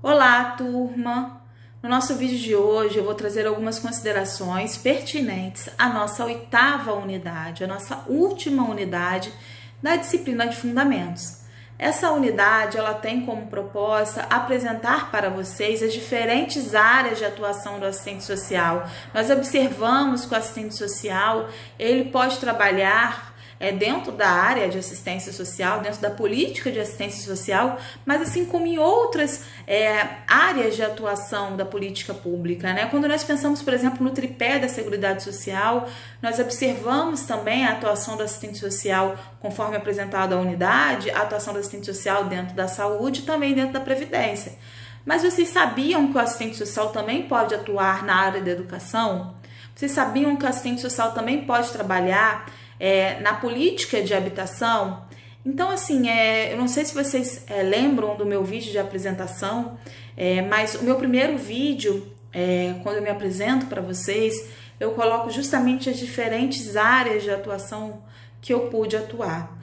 Olá, turma! No nosso vídeo de hoje eu vou trazer algumas considerações pertinentes à nossa oitava unidade, a nossa última unidade da disciplina de Fundamentos. Essa unidade ela tem como proposta apresentar para vocês as diferentes áreas de atuação do assistente social. Nós observamos que o assistente social ele pode trabalhar dentro da área de assistência social, dentro da política de assistência social, mas assim como em outras áreas de atuação da política pública, né? Quando nós pensamos, por exemplo, no tripé da Seguridade Social, nós observamos também a atuação do assistente social conforme apresentado à unidade, a atuação do assistente social dentro da saúde e também dentro da previdência. Mas vocês sabiam que o assistente social também pode atuar na área da educação? Vocês sabiam que o assistente social também pode trabalhar na política de habitação? Então, assim, eu não sei se vocês lembram do meu vídeo de apresentação, mas o meu primeiro vídeo, quando eu me apresento para vocês, eu coloco justamente as diferentes áreas de atuação que eu pude atuar.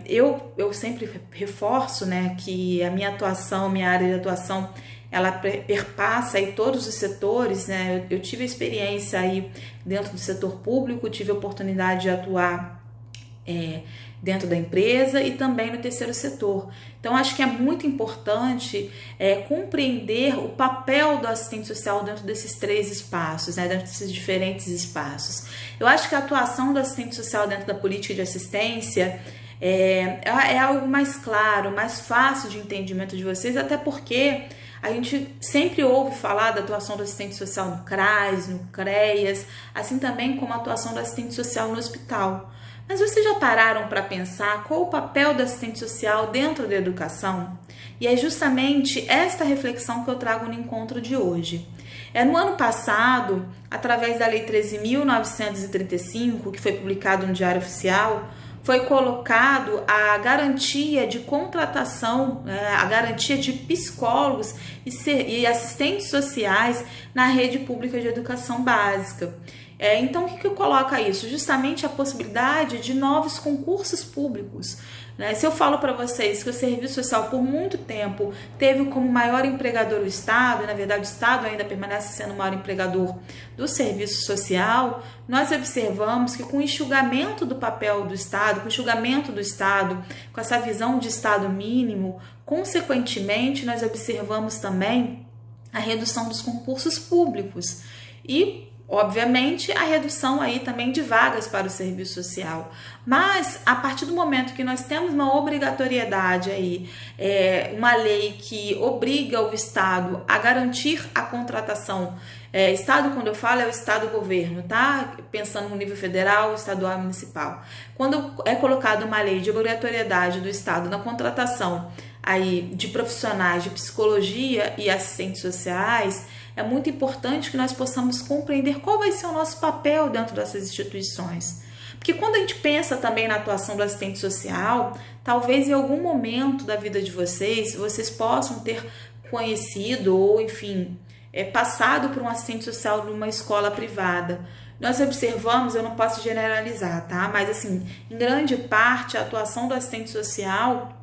Eu sempre reforço, né, que a minha atuação, minha área de atuação, ela perpassa aí todos os setores, né? Eu tive experiência aí dentro do setor público, tive a oportunidade de atuar dentro da empresa e também no terceiro setor. Então, acho que é muito importante compreender o papel do assistente social dentro desses três espaços, né? Dentro desses diferentes espaços. Eu acho que a atuação do assistente social dentro da política de assistência é algo mais claro, mais fácil de entendimento de vocês, até porque a gente sempre ouve falar da atuação do assistente social no CRAS, no CREAS, assim também como a atuação do assistente social no hospital. Mas vocês já pararam para pensar qual o papel do assistente social dentro da educação? E é justamente esta reflexão que eu trago no encontro de hoje. No ano passado, através da Lei 13.935, que foi publicado no Diário Oficial, foi colocado a garantia de contratação, a garantia de psicólogos e assistentes sociais na rede pública de educação básica. Então, o que coloca isso? Justamente a possibilidade de novos concursos públicos. Se eu falo para vocês que o serviço social por muito tempo teve como maior empregador o Estado, e na verdade o Estado ainda permanece sendo o maior empregador do serviço social, nós observamos que com o enxugamento do papel do Estado, com o enxugamento do Estado, com essa visão de Estado mínimo, consequentemente nós observamos também a redução dos concursos públicos e obviamente, a redução aí também de vagas para o serviço social. Mas, a partir do momento que nós temos uma obrigatoriedade aí, uma lei que obriga o Estado a garantir a contratação, Estado, quando eu falo, é o Estado-governo, tá? Pensando no nível federal, estadual e municipal. Quando é colocada uma lei de obrigatoriedade do Estado na contratação aí de profissionais de psicologia e assistentes sociais, é muito importante que nós possamos compreender qual vai ser o nosso papel dentro dessas instituições. Porque quando a gente pensa também na atuação do assistente social, talvez em algum momento da vida de vocês possam ter conhecido ou, enfim, passado por um assistente social numa escola privada. Nós observamos, eu não posso generalizar, tá? Mas, assim, em grande parte, a atuação do assistente social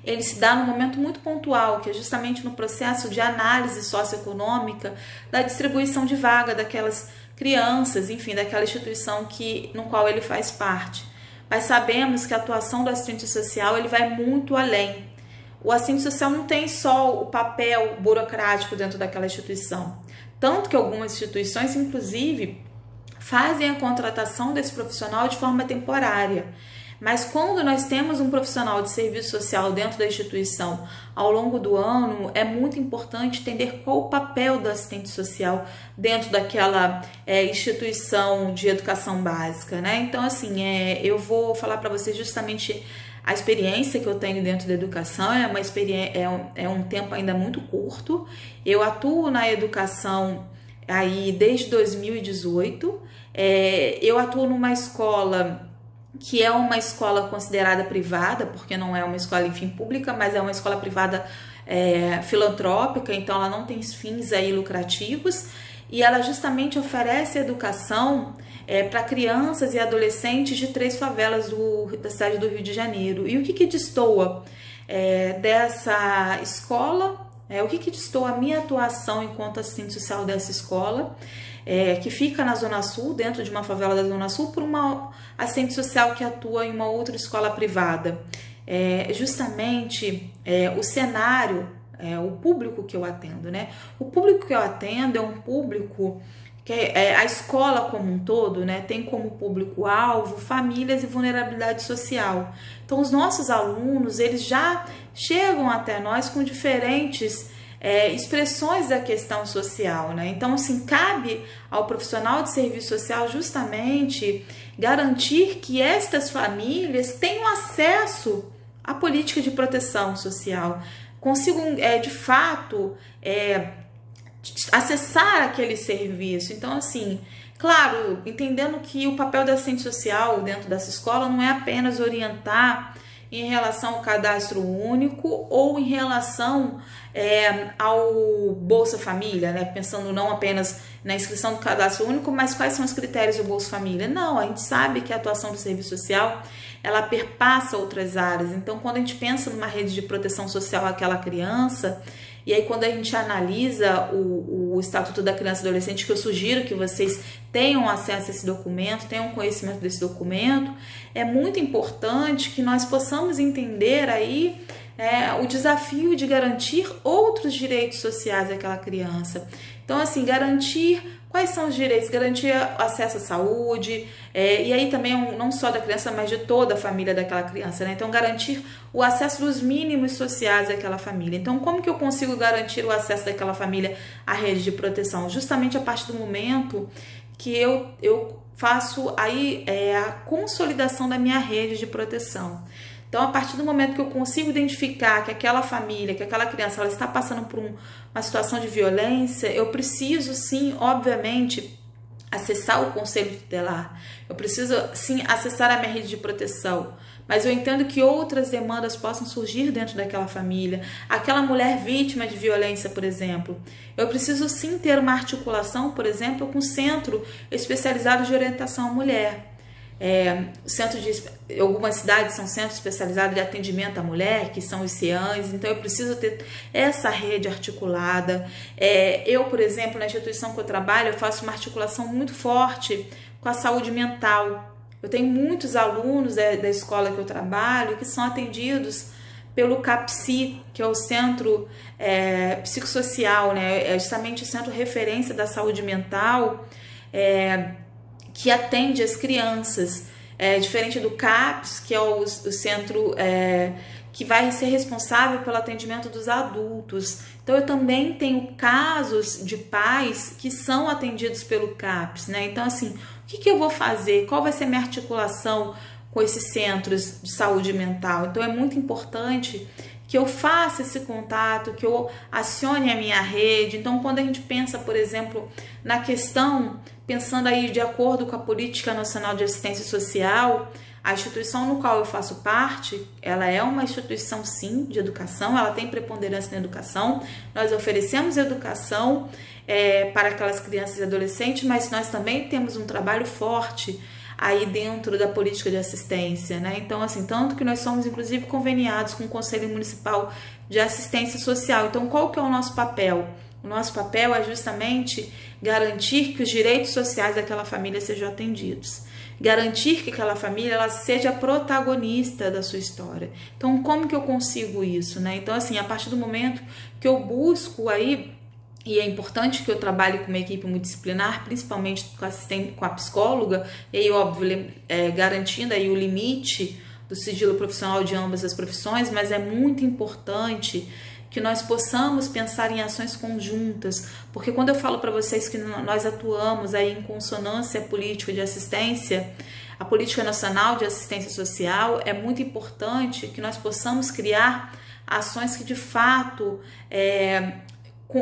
ele se dá num momento muito pontual, que é justamente no processo de análise socioeconômica da distribuição de vaga daquelas crianças, enfim, daquela instituição no qual ele faz parte. Mas sabemos que a atuação do assistente social ele vai muito além. O assistente social não tem só o papel burocrático dentro daquela instituição. Tanto que algumas instituições, inclusive, fazem a contratação desse profissional de forma temporária. Mas quando nós temos um profissional de serviço social dentro da instituição ao longo do ano, é muito importante entender qual o papel do assistente social dentro daquela instituição de educação básica, né? Então, assim, eu vou falar para vocês justamente a experiência que eu tenho dentro da educação, é um tempo ainda muito curto. Eu atuo na educação aí desde 2018, eu atuo numa escola que é uma escola considerada privada, porque não é uma escola, enfim, pública, mas é uma escola privada filantrópica, então ela não tem fins aí lucrativos, e ela justamente oferece educação para crianças e adolescentes de 3 favelas da cidade do Rio de Janeiro. E o que destoa dessa escola, o que distou a minha atuação enquanto assistente social dessa escola, que fica na Zona Sul, dentro de uma favela da Zona Sul, por uma assistente social que atua em uma outra escola privada. Justamente o cenário, o público que eu atendo, né? O público que eu atendo é um público que a escola como um todo, né, tem como público-alvo famílias e vulnerabilidade social. Então, os nossos alunos, eles já chegam até nós com diferentes expressões da questão social, né? Então, assim, cabe ao profissional de serviço social justamente garantir que estas famílias tenham acesso à política de proteção social, consigam, de fato, acessar aquele serviço. Então, assim, claro, entendendo que o papel da assistente social dentro dessa escola não é apenas orientar em relação ao cadastro único ou em relação ao Bolsa Família, né? Pensando não apenas na inscrição do cadastro único, mas quais são os critérios do Bolsa Família. Não, a gente sabe que a atuação do serviço social, ela perpassa outras áreas. Então, quando a gente pensa numa rede de proteção social àquela criança, e aí quando a gente analisa o Estatuto da Criança e Adolescente, que eu sugiro que vocês tenham acesso a esse documento, tenham conhecimento desse documento, é muito importante que nós possamos entender aí o desafio de garantir outros direitos sociais àquela criança. Então, assim, garantir quais são os direitos, garantir acesso à saúde, e aí também não só da criança, mas de toda a família daquela criança, né? Então, garantir o acesso dos mínimos sociais àquela família. Então, como que eu consigo garantir o acesso daquela família à rede de proteção? Justamente a partir do momento que eu faço aí a consolidação da minha rede de proteção. Então, a partir do momento que eu consigo identificar que aquela família, que aquela criança, ela está passando por uma situação de violência, eu preciso, sim, obviamente, acessar o conselho tutelar. Eu preciso, sim, acessar a minha rede de proteção. Mas eu entendo que outras demandas possam surgir dentro daquela família. Aquela mulher vítima de violência, por exemplo. Eu preciso, sim, ter uma articulação, por exemplo, com o Centro Especializado de Orientação à Mulher. Algumas cidades são centros especializados de atendimento à mulher, que são os CEANs, então eu preciso ter essa rede articulada. Eu, por exemplo, na instituição que eu trabalho, eu faço uma articulação muito forte com a saúde mental. Eu tenho muitos alunos da escola que eu trabalho que são atendidos pelo CAPSI, que é o Centro Psicossocial, né? É justamente o centro referência da saúde mental, que atende as crianças, diferente do CAPS, que é o centro que vai ser responsável pelo atendimento dos adultos. Então, eu também tenho casos de pais que são atendidos pelo CAPS, né? Então, assim, o que eu vou fazer? Qual vai ser a minha articulação com esses centros de saúde mental? Então, é muito importante que eu faça esse contato, que eu acione a minha rede. Então, quando a gente pensa, por exemplo, na questão, pensando aí de acordo com a Política Nacional de Assistência Social, a instituição no qual eu faço parte, ela é uma instituição, sim, de educação, ela tem preponderância na educação, nós oferecemos educação para aquelas crianças e adolescentes, mas nós também temos um trabalho forte aí dentro da política de assistência, né? Então, assim, tanto que nós somos, inclusive, conveniados com o Conselho Municipal de Assistência Social. Então, qual que é o nosso papel? O nosso papel é justamente garantir que os direitos sociais daquela família sejam atendidos. Garantir que aquela família ela seja protagonista da sua história. Então, como que eu consigo isso, né? Então, assim, a partir do momento que eu busco aí, e é importante que eu trabalhe com uma equipe multidisciplinar, principalmente com a psicóloga, e aí, óbvio, garantindo aí o limite do sigilo profissional de ambas as profissões, mas é muito importante que nós possamos pensar em ações conjuntas, porque quando eu falo para vocês que nós atuamos aí em consonância política de assistência, a Política Nacional de Assistência Social, é muito importante que nós possamos criar ações que de fato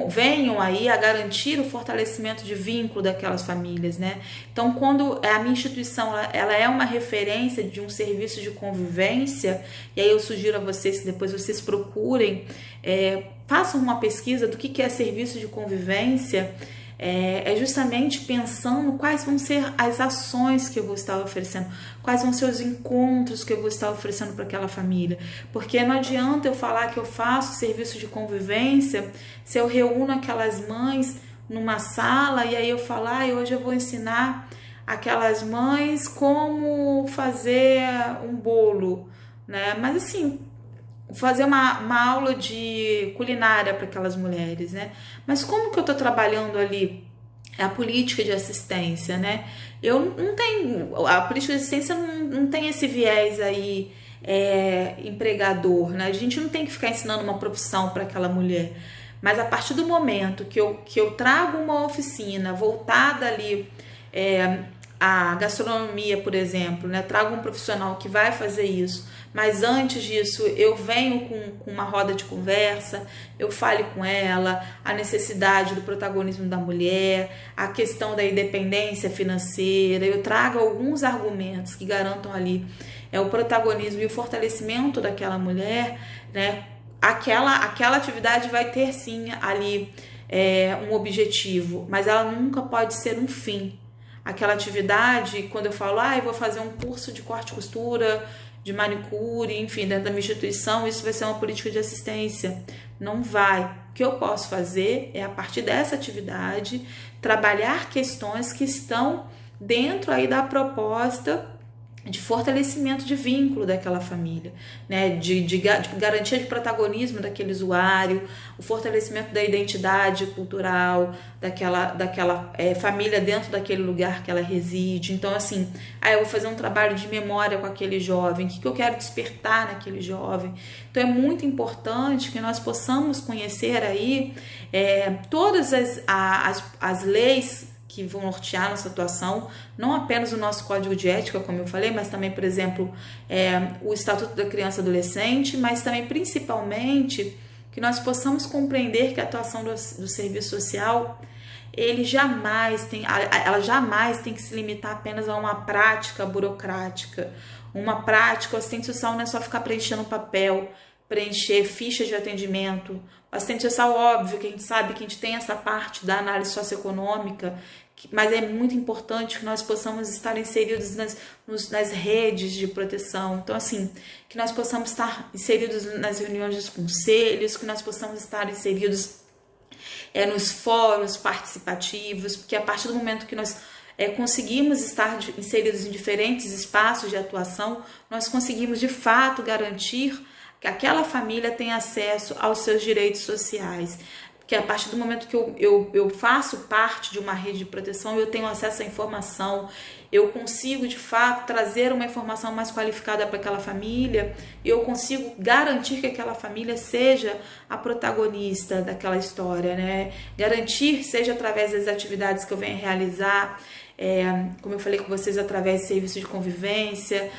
venham aí a garantir o fortalecimento de vínculo daquelas famílias, né? Então, quando a minha instituição ela é uma referência de um serviço de convivência, e aí eu sugiro a vocês que depois vocês procurem, façam uma pesquisa do que é serviço de convivência, é justamente pensando quais vão ser as ações que eu vou estar oferecendo, quais vão ser os encontros que eu vou estar oferecendo para aquela família. Porque não adianta eu falar que eu faço serviço de convivência se eu reúno aquelas mães numa sala e aí eu falar, hoje eu vou ensinar aquelas mães como fazer um bolo, né? Mas assim, fazer uma aula de culinária para aquelas mulheres, né? Mas como que eu tô trabalhando ali a política de assistência, né? Eu não tenho, a política de assistência não tem esse viés aí empregador, né? A gente não tem que ficar ensinando uma profissão para aquela mulher. Mas a partir do momento que eu trago uma oficina voltada ali a gastronomia, por exemplo, né? Trago um profissional que vai fazer isso, mas antes disso eu venho com uma roda de conversa, eu fale com ela a necessidade do protagonismo da mulher, a questão da independência financeira, eu trago alguns argumentos que garantam ali o protagonismo e o fortalecimento daquela mulher, né? Aquela atividade vai ter sim ali um objetivo, mas ela nunca pode ser um fim. Aquela atividade, quando eu falo, eu vou fazer um curso de corte e costura, de manicure, enfim, dentro da minha instituição, isso vai ser uma política de assistência. Não vai. O que eu posso fazer é, a partir dessa atividade, trabalhar questões que estão dentro aí da proposta de fortalecimento de vínculo daquela família, né? de garantia de protagonismo daquele usuário, o fortalecimento da identidade cultural daquela família dentro daquele lugar que ela reside. Então, assim, eu vou fazer um trabalho de memória com aquele jovem, o que eu quero despertar naquele jovem. Então, é muito importante que nós possamos conhecer aí todas as leis que vão nortear nossa atuação, não apenas o nosso código de ética, como eu falei, mas também, por exemplo, o Estatuto da Criança e Adolescente, mas também, principalmente, que nós possamos compreender que a atuação do serviço social, ela jamais tem que se limitar apenas a uma prática burocrática. Uma prática, o assistente social não é só ficar preenchendo papel, preencher fichas de atendimento. O assistente social, óbvio, que a gente sabe que a gente tem essa parte da análise socioeconômica, mas é muito importante que nós possamos estar inseridos nas redes de proteção. Então, assim, que nós possamos estar inseridos nas reuniões dos conselhos, que nós possamos estar inseridos nos fóruns participativos, porque a partir do momento que nós conseguimos estar inseridos em diferentes espaços de atuação, nós conseguimos, de fato, garantir que aquela família tenha acesso aos seus direitos sociais. Porque a partir do momento que eu faço parte de uma rede de proteção, eu tenho acesso à informação, eu consigo, de fato, trazer uma informação mais qualificada para aquela família, eu consigo garantir que aquela família seja a protagonista daquela história, né? Garantir, seja através das atividades que eu venho realizar, como eu falei com vocês, através de serviço de convivência,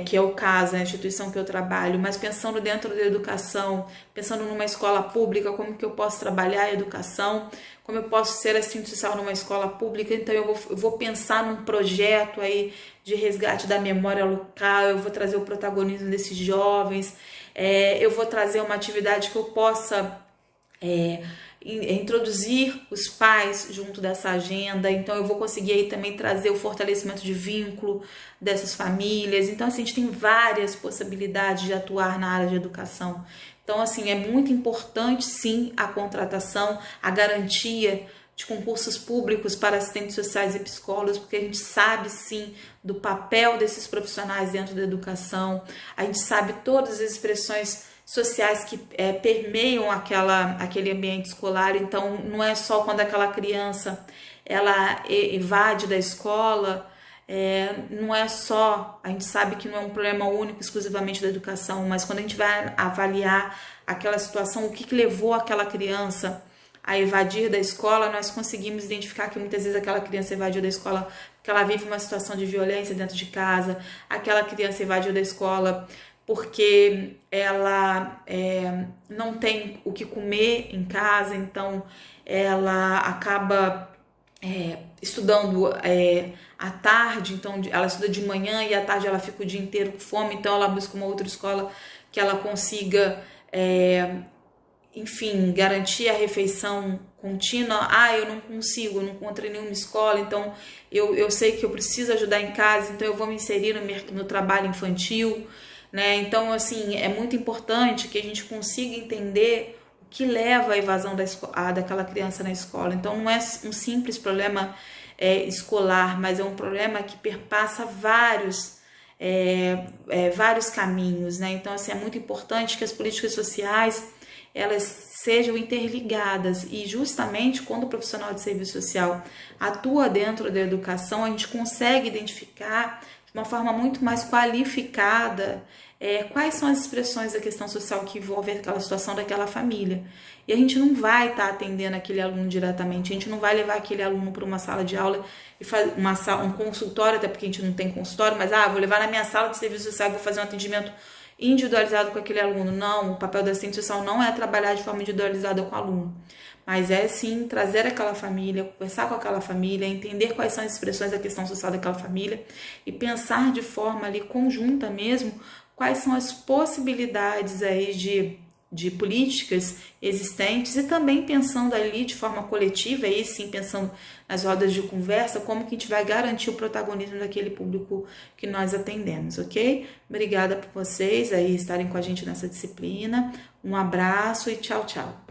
que é o caso, a instituição que eu trabalho, mas pensando dentro da educação, pensando numa escola pública, como que eu posso trabalhar a educação, como eu posso ser assistente social numa escola pública. Então eu vou pensar num projeto aí de resgate da memória local, eu vou trazer o protagonismo desses jovens, eu vou trazer uma atividade que eu possa introduzir os pais junto dessa agenda. Então eu vou conseguir aí também trazer o fortalecimento de vínculo dessas famílias. Então, assim, a gente tem várias possibilidades de atuar na área de educação. Então, assim, é muito importante, sim, a contratação, a garantia de concursos públicos para assistentes sociais e psicólogos, porque a gente sabe, sim, do papel desses profissionais dentro da educação, a gente sabe todas as expressões sociais que permeiam aquele ambiente escolar. Então, não é só quando aquela criança ela evade da escola, não é só, a gente sabe que não é um problema único, exclusivamente da educação, mas quando a gente vai avaliar aquela situação, o que levou aquela criança a evadir da escola, nós conseguimos identificar que muitas vezes aquela criança evadiu da escola porque ela vive uma situação de violência dentro de casa, aquela criança evadiu da escola porque ela não tem o que comer em casa, então ela acaba estudando à tarde, então ela estuda de manhã e à tarde ela fica o dia inteiro com fome, então ela busca uma outra escola que ela consiga enfim, garantir a refeição contínua. Ah, eu não consigo, eu não encontrei nenhuma escola, então eu sei que eu preciso ajudar em casa, então eu vou me inserir no trabalho infantil, né? Então, assim, é muito importante que a gente consiga entender o que leva à evasão daquela criança na escola. Então, não é um simples problema escolar, mas é um problema que perpassa vários caminhos, né? Então, assim, é muito importante que as políticas sociais elas sejam interligadas, e justamente quando o profissional de serviço social atua dentro da educação, a gente consegue identificar de uma forma muito mais qualificada quais são as expressões da questão social que envolvem aquela situação daquela família. E a gente não vai estar atendendo aquele aluno diretamente, a gente não vai levar aquele aluno para uma sala de aula e fazer um consultório, até porque a gente não tem consultório, mas vou levar na minha sala de serviço social e vou fazer um atendimento individualizado com aquele aluno. Não, o papel da assistente social não é trabalhar de forma individualizada com o aluno, mas é sim trazer aquela família, conversar com aquela família, entender quais são as expressões da questão social daquela família e pensar de forma ali conjunta mesmo quais são as possibilidades aí de políticas existentes, e também pensando ali de forma coletiva, aí sim pensando nas rodas de conversa, como que a gente vai garantir o protagonismo daquele público que nós atendemos, ok? Obrigada por vocês aí estarem com a gente nessa disciplina, um abraço e tchau, tchau.